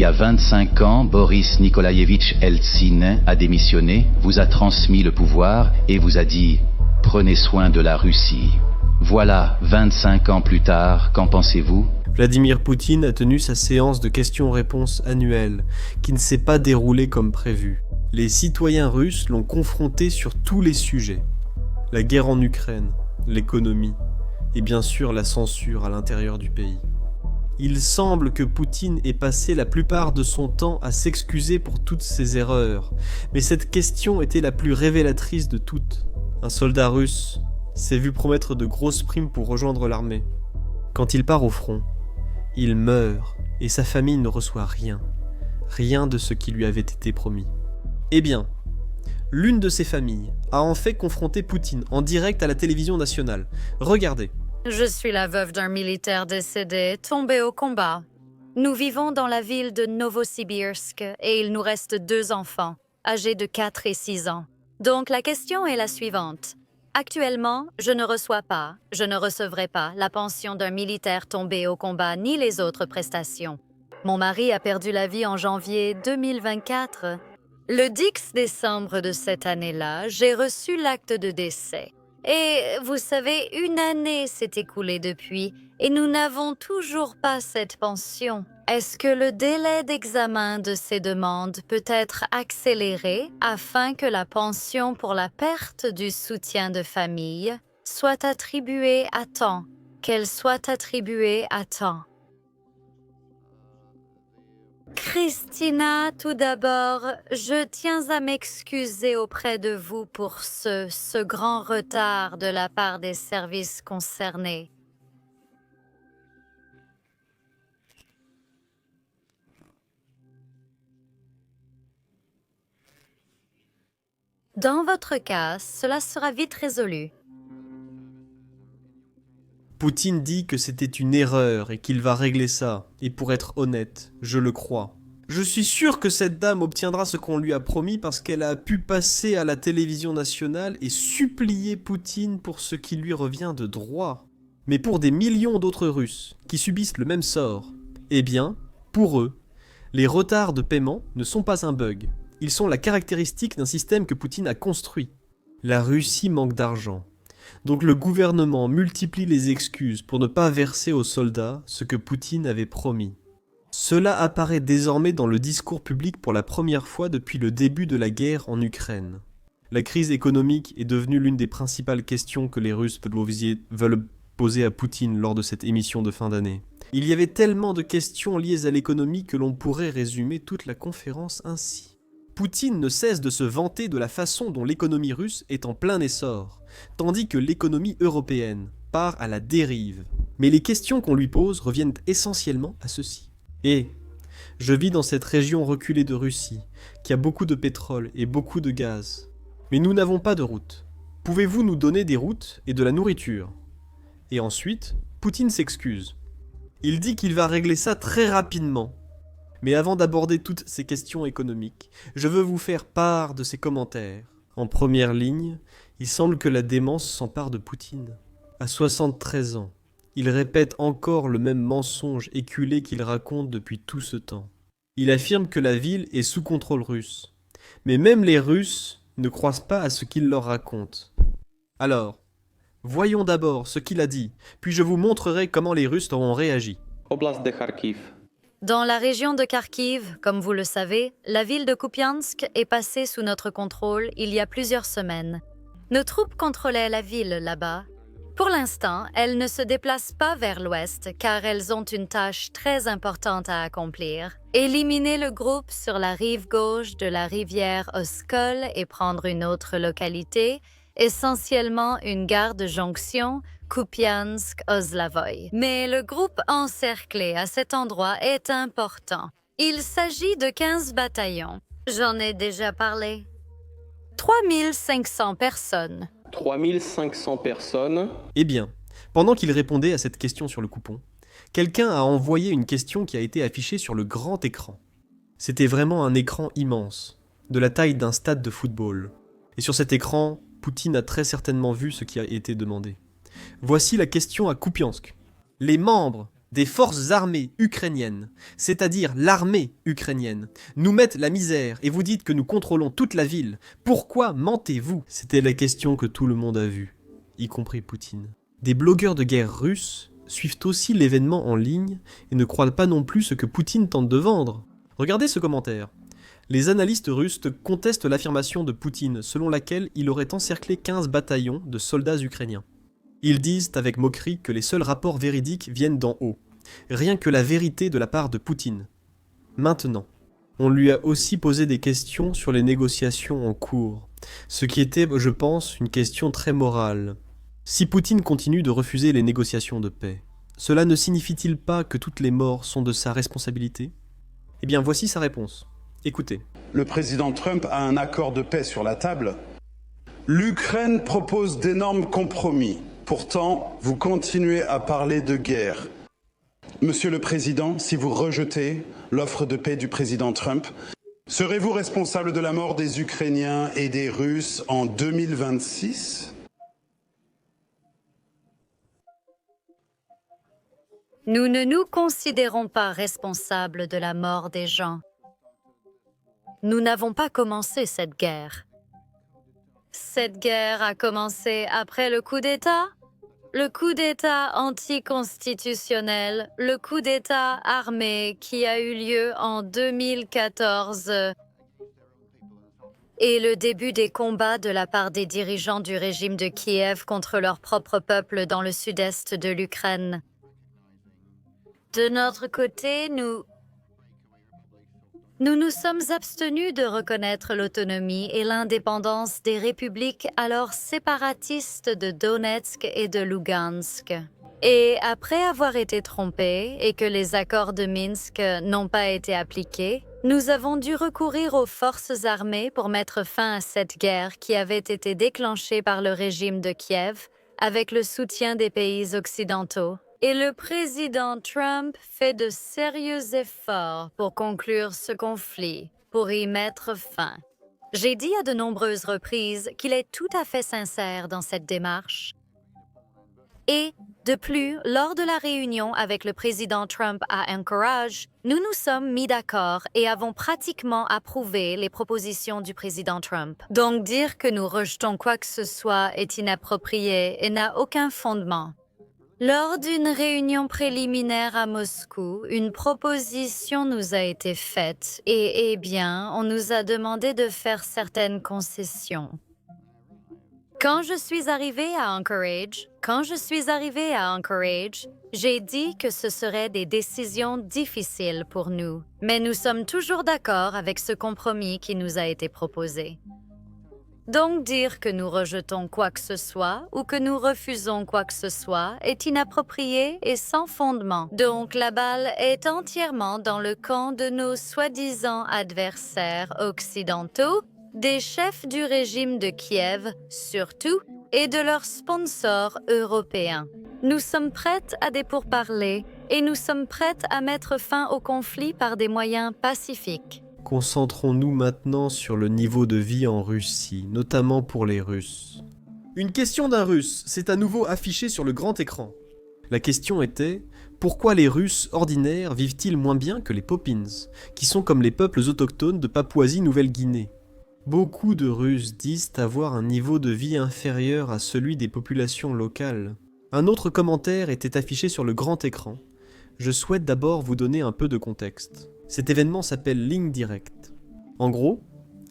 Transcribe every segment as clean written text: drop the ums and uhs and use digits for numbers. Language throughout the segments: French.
y a 25 ans, Boris Nikolaïevitch Eltsine a démissionné, vous a transmis le pouvoir et vous a dit « Prenez soin de la Russie ». Voilà, 25 ans plus tard, qu'en pensez-vous ? Vladimir Poutine a tenu sa séance de questions-réponses annuelle, qui ne s'est pas déroulée comme prévu. Les citoyens russes l'ont confronté sur tous les sujets. La guerre en Ukraine, l'économie, et bien sûr la censure à l'intérieur du pays. Il semble que Poutine ait passé la plupart de son temps à s'excuser pour toutes ses erreurs, mais cette question était la plus révélatrice de toutes. Un soldat russe s'est vu promettre de grosses primes pour rejoindre l'armée. Quand il part au front, il meurt et sa famille ne reçoit rien. Rien de ce qui lui avait été promis. Eh bien, l'une de ces familles a en fait confronté Poutine en direct à la télévision nationale. Regardez. Je suis la veuve d'un militaire décédé, tombé au combat. Nous vivons dans la ville de Novosibirsk et il nous reste 2 enfants, âgés de 4 et 6 ans. Donc la question est la suivante. Actuellement, je ne recevrai pas la pension d'un militaire tombé au combat ni les autres prestations. Mon mari a perdu la vie en janvier 2024. Le 10 décembre de cette année-là, j'ai reçu l'acte de décès. Et vous savez, 1 année s'est écoulée depuis et nous n'avons toujours pas cette pension. Est-ce que le délai d'examen de ces demandes peut être accéléré afin que la pension pour la perte du soutien de famille soit attribuée à temps, qu'elle soit attribuée à temps? Christina, tout d'abord, je tiens à m'excuser auprès de vous pour ce grand retard de la part des services concernés. Dans votre cas, cela sera vite résolu. Poutine dit que c'était une erreur et qu'il va régler ça. Et pour être honnête, je le crois. Je suis sûr que cette dame obtiendra ce qu'on lui a promis parce qu'elle a pu passer à la télévision nationale et supplier Poutine pour ce qui lui revient de droit. Mais pour des millions d'autres Russes qui subissent le même sort, eh bien, pour eux, les retards de paiement ne sont pas un bug. Ils sont la caractéristique d'un système que Poutine a construit. La Russie manque d'argent. Donc le gouvernement multiplie les excuses pour ne pas verser aux soldats ce que Poutine avait promis. Cela apparaît désormais dans le discours public pour la première fois depuis le début de la guerre en Ukraine. La crise économique est devenue l'une des principales questions que les Russes veulent poser à Poutine lors de cette émission de fin d'année. Il y avait tellement de questions liées à l'économie que l'on pourrait résumer toute la conférence ainsi. Poutine ne cesse de se vanter de la façon dont l'économie russe est en plein essor, tandis que l'économie européenne part à la dérive. Mais les questions qu'on lui pose reviennent essentiellement à ceci. Et je vis dans cette région reculée de Russie, qui a beaucoup de pétrole et beaucoup de gaz. Mais nous n'avons pas de route. Pouvez-vous nous donner des routes et de la nourriture ? Et ensuite, Poutine s'excuse. Il dit qu'il va régler ça très rapidement. Mais avant d'aborder toutes ces questions économiques, je veux vous faire part de ses commentaires. En première ligne, il semble que la démence s'empare de Poutine. À 73 ans, il répète encore le même mensonge éculé qu'il raconte depuis tout ce temps. Il affirme que la ville est sous contrôle russe. Mais même les Russes ne croient pas à ce qu'il leur raconte. Alors, voyons d'abord ce qu'il a dit, puis je vous montrerai comment les Russes auront réagi. Oblast de Kharkiv. Dans la région de Kharkiv, comme vous le savez, la ville de Kupiansk est passée sous notre contrôle il y a plusieurs semaines. Nos troupes contrôlaient la ville là-bas. Pour l'instant, elles ne se déplacent pas vers l'ouest car elles ont une tâche très importante à accomplir. Éliminer le groupe sur la rive gauche de la rivière Oskol et prendre une autre localité, essentiellement une gare de jonction, Kupiansk-Ozlavoy. Mais le groupe encerclé à cet endroit est important. Il s'agit de 15 bataillons. J'en ai déjà parlé. 3500 personnes. 3500 personnes. Eh bien, pendant qu'il répondait à cette question sur le coupon, quelqu'un a envoyé une question qui a été affichée sur le grand écran. C'était vraiment un écran immense, de la taille d'un stade de football. Et sur cet écran, Poutine a très certainement vu ce qui a été demandé. Voici la question à Kupiansk. Les membres des forces armées ukrainiennes, c'est-à-dire l'armée ukrainienne, nous mettent la misère et vous dites que nous contrôlons toute la ville. Pourquoi mentez-vous? C'était la question que tout le monde a vue, y compris Poutine. Des blogueurs de guerre russes suivent aussi l'événement en ligne et ne croient pas non plus ce que Poutine tente de vendre. Regardez ce commentaire. Les analystes russes contestent l'affirmation de Poutine selon laquelle il aurait encerclé 15 bataillons de soldats ukrainiens. Ils disent avec moquerie que les seuls rapports véridiques viennent d'en haut. Rien que la vérité de la part de Poutine. Maintenant, on lui a aussi posé des questions sur les négociations en cours, ce qui était, je pense, une question très morale. Si Poutine continue de refuser les négociations de paix, cela ne signifie-t-il pas que toutes les morts sont de sa responsabilité? Eh bien, voici sa réponse. Écoutez. Le président Trump a un accord de paix sur la table. L'Ukraine propose d'énormes compromis. Pourtant, vous continuez à parler de guerre. Monsieur le Président, si vous rejetez l'offre de paix du président Trump, serez-vous responsable de la mort des Ukrainiens et des Russes en 2026 ? Nous ne nous considérons pas responsables de la mort des gens. Nous n'avons pas commencé cette guerre. Cette guerre a commencé après le coup d'État, le coup d'État anticonstitutionnel, le coup d'État armé qui a eu lieu en 2014 et le début des combats de la part des dirigeants du régime de Kiev contre leur propre peuple dans le sud-est de l'Ukraine. De notre côté, nous nous sommes abstenus de reconnaître l'autonomie et l'indépendance des républiques alors séparatistes de Donetsk et de Lugansk. Et après avoir été trompés et que les accords de Minsk n'ont pas été appliqués, nous avons dû recourir aux forces armées pour mettre fin à cette guerre qui avait été déclenchée par le régime de Kiev avec le soutien des pays occidentaux. Et le président Trump fait de sérieux efforts pour conclure ce conflit, pour y mettre fin. J'ai dit à de nombreuses reprises qu'il est tout à fait sincère dans cette démarche. Et, de plus, lors de la réunion avec le président Trump à Anchorage, nous nous sommes mis d'accord et avons pratiquement approuvé les propositions du président Trump. Donc dire que nous rejetons quoi que ce soit est inapproprié et n'a aucun fondement. Lors d'une réunion préliminaire à Moscou, une proposition nous a été faite et, on nous a demandé de faire certaines concessions. Quand je suis arrivée à Anchorage, j'ai dit que ce seraient des décisions difficiles pour nous, mais nous sommes toujours d'accord avec ce compromis qui nous a été proposé. Donc dire que nous rejetons quoi que ce soit ou que nous refusons quoi que ce soit est inapproprié et sans fondement. Donc la balle est entièrement dans le camp de nos soi-disant adversaires occidentaux, des chefs du régime de Kiev surtout, et de leurs sponsors européens. Nous sommes prêtes à des pourparlers et nous sommes prêtes à mettre fin au conflit par des moyens pacifiques. Concentrons-nous maintenant sur le niveau de vie en Russie, notamment pour les Russes. Une question d'un Russe s'est à nouveau affichée sur le grand écran. La question était « Pourquoi les Russes ordinaires vivent-ils moins bien que les Popins, qui sont comme les peuples autochtones de Papouasie-Nouvelle-Guinée ?» Beaucoup de Russes disent avoir un niveau de vie inférieur à celui des populations locales. Un autre commentaire était affiché sur le grand écran. Je souhaite d'abord vous donner un peu de contexte. Cet événement s'appelle ligne directe. En gros,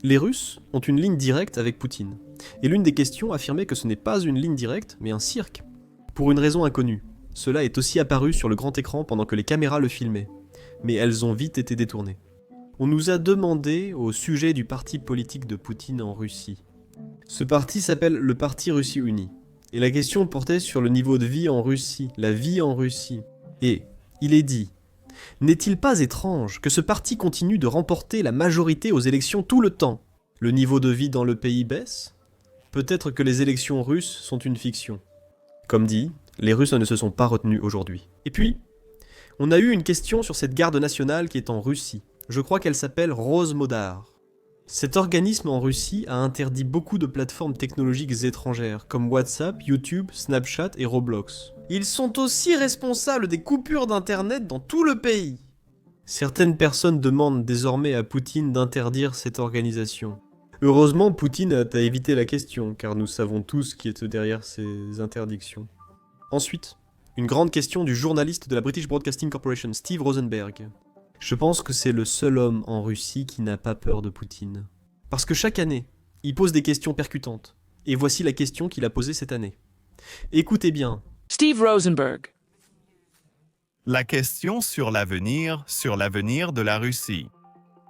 les Russes ont une ligne directe avec Poutine. Et l'une des questions affirmait que ce n'est pas une ligne directe, mais un cirque. Pour une raison inconnue. Cela est aussi apparu sur le grand écran pendant que les caméras le filmaient. Mais elles ont vite été détournées. On nous a demandé au sujet du parti politique de Poutine en Russie. Ce parti s'appelle le Parti Russie Unie. Et la question portait sur le niveau de vie en Russie, la vie en Russie. Et il est dit: n'est-il pas étrange que ce parti continue de remporter la majorité aux élections tout le temps? Le niveau de vie dans le pays baisse? Peut-être que les élections russes sont une fiction. Comme dit, les Russes ne se sont pas retenus aujourd'hui. Et puis, on a eu une question sur cette garde nationale qui est en Russie. Je crois qu'elle s'appelle Rose Modar. Cet organisme en Russie a interdit beaucoup de plateformes technologiques étrangères, comme WhatsApp, YouTube, Snapchat et Roblox. Ils sont aussi responsables des coupures d'internet dans tout le pays. Certaines personnes demandent désormais à Poutine d'interdire cette organisation. Heureusement, Poutine a évité la question, car nous savons tous qui est derrière ces interdictions. Ensuite, une grande question du journaliste de la British Broadcasting Corporation, Steve Rosenberg. Je pense que c'est le seul homme en Russie qui n'a pas peur de Poutine. Parce que chaque année, il pose des questions percutantes. Et voici la question qu'il a posée cette année. Écoutez bien. Steve Rosenberg. La question sur l'avenir de la Russie.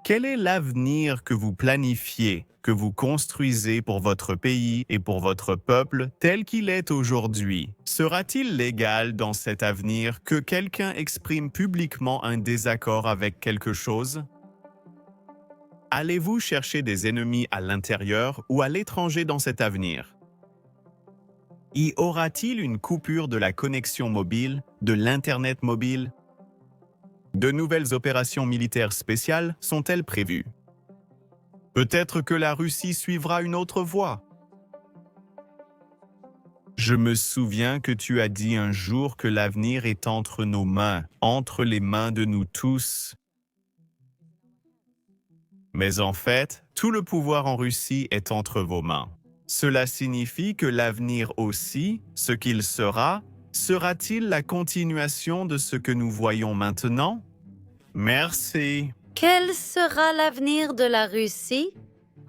Quel est l'avenir que vous planifiez, que vous construisez pour votre pays et pour votre peuple tel qu'il est aujourd'hui? Sera-t-il légal dans cet avenir que quelqu'un exprime publiquement un désaccord avec quelque chose? Allez-vous chercher des ennemis à l'intérieur ou à l'étranger dans cet avenir? Y aura-t-il une coupure de la connexion mobile, de l'Internet mobile? De nouvelles opérations militaires spéciales sont-elles prévues? Peut-être que la Russie suivra une autre voie. Je me souviens que tu as dit un jour que l'avenir est entre nos mains, entre les mains de nous tous. Mais en fait, tout le pouvoir en Russie est entre vos mains. Cela signifie que l'avenir aussi, ce qu'il sera, sera-t-il la continuation de ce que nous voyons maintenant? Merci. Quel sera l'avenir de la Russie?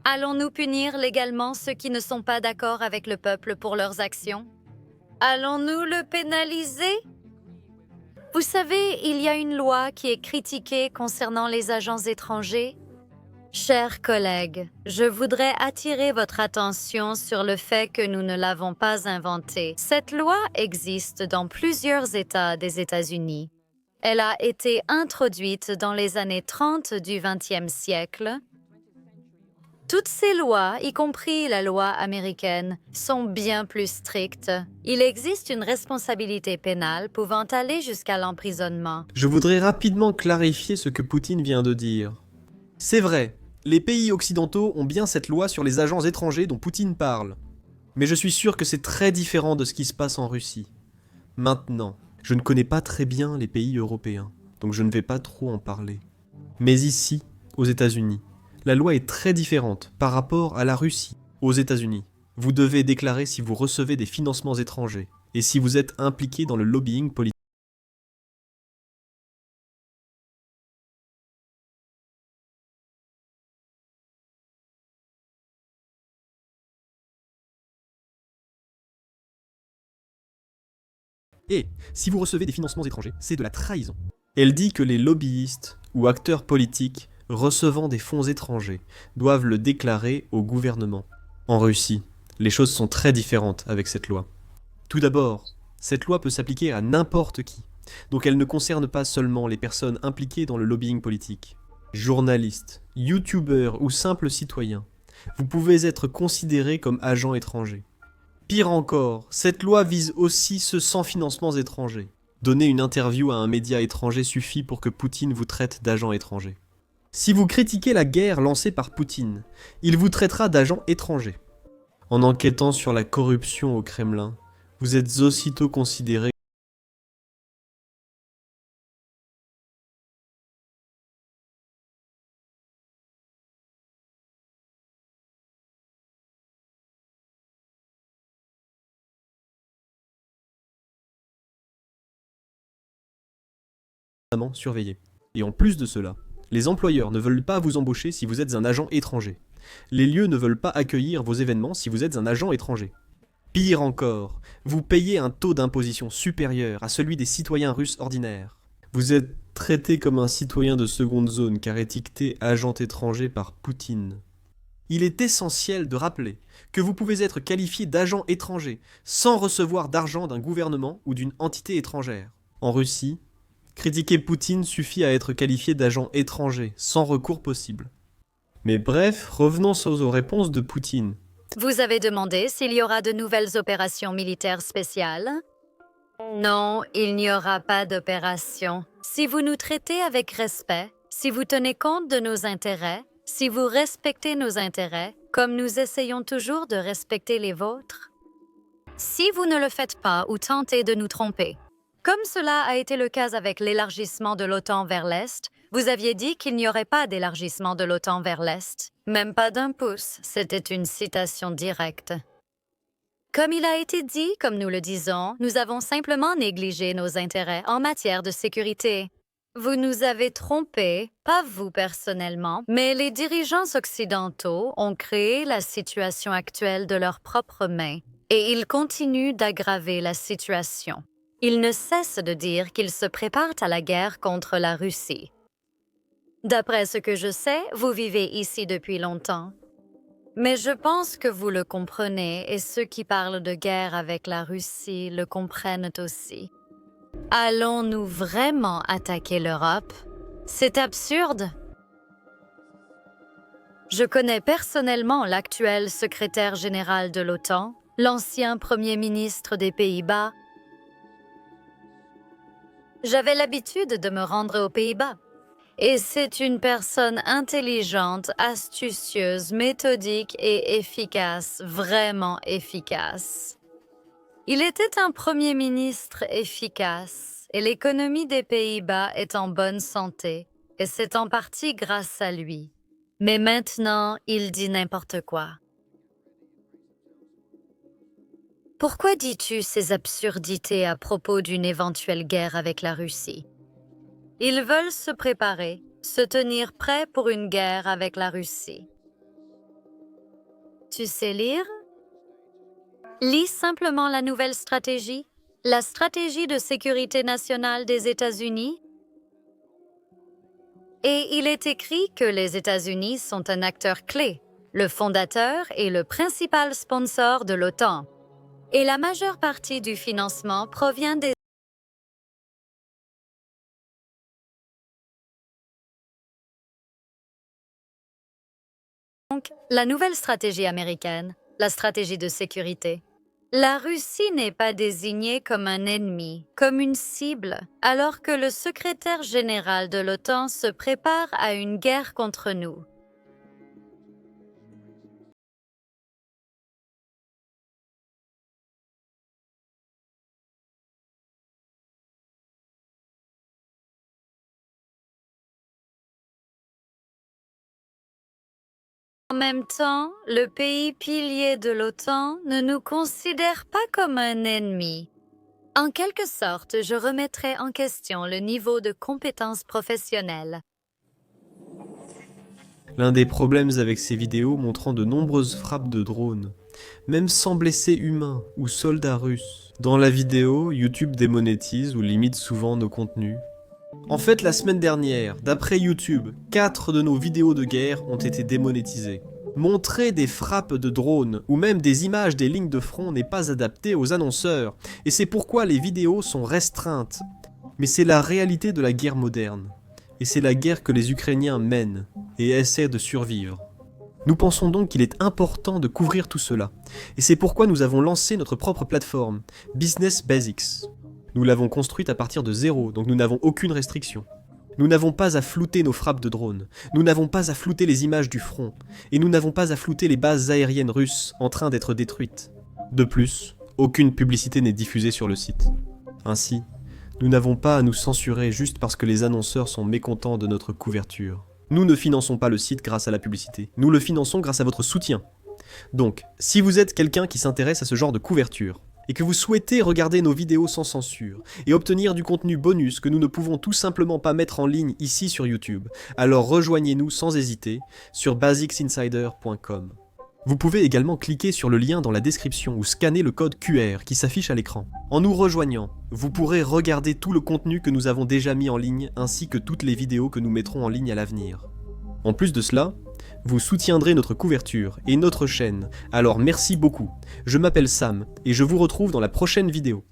Allons-nous punir légalement ceux qui ne sont pas d'accord avec le peuple pour leurs actions? Allons-nous le pénaliser? Vous savez, il y a une loi qui est critiquée concernant les agents étrangers. Chers collègues, je voudrais attirer votre attention sur le fait que nous ne l'avons pas inventée. Cette loi existe dans plusieurs États des États-Unis. Elle a été introduite dans les années 30 du XXe siècle. Toutes ces lois, y compris la loi américaine, sont bien plus strictes. Il existe une responsabilité pénale pouvant aller jusqu'à l'emprisonnement. Je voudrais rapidement clarifier ce que Poutine vient de dire. C'est vrai, les pays occidentaux ont bien cette loi sur les agents étrangers dont Poutine parle. Mais je suis sûr que c'est très différent de ce qui se passe en Russie. Maintenant, je ne connais pas très bien les pays européens, donc je ne vais pas trop en parler. Mais ici, aux États-Unis, la loi est très différente par rapport à la Russie. Aux États-Unis, vous devez déclarer si vous recevez des financements étrangers et si vous êtes impliqué dans le lobbying politique. Et si vous recevez des financements étrangers, c'est de la trahison. Elle dit que les lobbyistes ou acteurs politiques recevant des fonds étrangers doivent le déclarer au gouvernement. En Russie, les choses sont très différentes avec cette loi. Tout d'abord, cette loi peut s'appliquer à n'importe qui, donc elle ne concerne pas seulement les personnes impliquées dans le lobbying politique. Journalistes, youtubeurs ou simples citoyens, vous pouvez être considérés comme agents étrangers. Pire encore, cette loi vise aussi ceux sans financements étrangers. Donner une interview à un média étranger suffit pour que Poutine vous traite d'agent étranger. Si vous critiquez la guerre lancée par Poutine, il vous traitera d'agent étranger. En enquêtant sur la corruption au Kremlin, vous êtes aussitôt considéré surveillé. Et en plus de cela, les employeurs ne veulent pas vous embaucher si vous êtes un agent étranger. Les lieux ne veulent pas accueillir vos événements si vous êtes un agent étranger. Pire encore, vous payez un taux d'imposition supérieur à celui des citoyens russes ordinaires. Vous êtes traité comme un citoyen de seconde zone car étiqueté agent étranger par Poutine. Il est essentiel de rappeler que vous pouvez être qualifié d'agent étranger sans recevoir d'argent d'un gouvernement ou d'une entité étrangère. En Russie, critiquer Poutine suffit à être qualifié d'agent étranger, sans recours possible. Mais bref, revenons aux réponses de Poutine. Vous avez demandé s'il y aura de nouvelles opérations militaires spéciales? Non, il n'y aura pas d'opération. Si vous nous traitez avec respect, si vous tenez compte de nos intérêts, Si vous respectez nos intérêts, comme nous essayons toujours de respecter les vôtres, si vous ne le faites pas ou tentez de nous tromper, comme cela a été le cas avec l'élargissement de l'OTAN vers l'Est, vous aviez dit qu'il n'y aurait pas d'élargissement de l'OTAN vers l'Est, même pas d'un pouce, c'était une citation directe. Comme il a été dit, comme nous le disons, nous avons simplement négligé nos intérêts en matière de sécurité. Vous nous avez trompés, pas vous personnellement, mais les dirigeants occidentaux ont créé la situation actuelle de leurs propres mains et ils continuent d'aggraver la situation. Ils ne cessent de dire qu'ils se préparent à la guerre contre la Russie. D'après ce que je sais, vous vivez ici depuis longtemps. Mais je pense que vous le comprenez et ceux qui parlent de guerre avec la Russie le comprennent aussi. Allons-nous vraiment attaquer l'Europe? C'est absurde. Je connais personnellement l'actuel secrétaire général de l'OTAN, l'ancien premier ministre des Pays-Bas. J'avais l'habitude de me rendre aux Pays-Bas. Et c'est une personne intelligente, astucieuse, méthodique et efficace, vraiment efficace. Il était un premier ministre efficace et l'économie des Pays-Bas est en bonne santé et c'est en partie grâce à lui. Mais maintenant, il dit n'importe quoi. Pourquoi dis-tu ces absurdités à propos d'une éventuelle guerre avec la Russie? Ils veulent se préparer, se tenir prêts pour une guerre avec la Russie. Tu sais lire? Lis simplement la nouvelle stratégie, la stratégie de sécurité nationale des États-Unis. Et il est écrit que les États-Unis sont un acteur clé, le fondateur et le principal sponsor de l'OTAN. Et la majeure partie du financement provient des Donc, la nouvelle stratégie américaine, la stratégie de sécurité. La Russie n'est pas désignée comme un ennemi, comme une cible, alors que le secrétaire général de l'OTAN se prépare à une guerre contre nous. En même temps, le pays pilier de l'OTAN ne nous considère pas comme un ennemi. En quelque sorte, je remettrai en question le niveau de compétences professionnelles. L'un des problèmes avec ces vidéos montrant de nombreuses frappes de drones, même sans blessés humains ou soldats russes. Dans la vidéo, YouTube démonétise ou limite souvent nos contenus. En fait, la semaine dernière, d'après YouTube, 4 de nos vidéos de guerre ont été démonétisées. Montrer des frappes de drones ou même des images des lignes de front n'est pas adapté aux annonceurs, et c'est pourquoi les vidéos sont restreintes. Mais c'est la réalité de la guerre moderne, et c'est la guerre que les Ukrainiens mènent et essaient de survivre. Nous pensons donc qu'il est important de couvrir tout cela, et c'est pourquoi nous avons lancé notre propre plateforme, Business Basics. Nous l'avons construite à partir de zéro, donc nous n'avons aucune restriction. Nous n'avons pas à flouter nos frappes de drones, nous n'avons pas à flouter les images du front, et nous n'avons pas à flouter les bases aériennes russes en train d'être détruites. De plus, aucune publicité n'est diffusée sur le site. Ainsi, nous n'avons pas à nous censurer juste parce que les annonceurs sont mécontents de notre couverture. Nous ne finançons pas le site grâce à la publicité, nous le finançons grâce à votre soutien. Donc, si vous êtes quelqu'un qui s'intéresse à ce genre de couverture, et que vous souhaitez regarder nos vidéos sans censure, et obtenir du contenu bonus que nous ne pouvons tout simplement pas mettre en ligne ici sur YouTube, alors rejoignez-nous sans hésiter sur basicsinsider.com. Vous pouvez également cliquer sur le lien dans la description ou scanner le code QR qui s'affiche à l'écran. En nous rejoignant, vous pourrez regarder tout le contenu que nous avons déjà mis en ligne ainsi que toutes les vidéos que nous mettrons en ligne à l'avenir. En plus de cela, vous soutiendrez notre couverture et notre chaîne, alors merci beaucoup. Je m'appelle Sam et je vous retrouve dans la prochaine vidéo.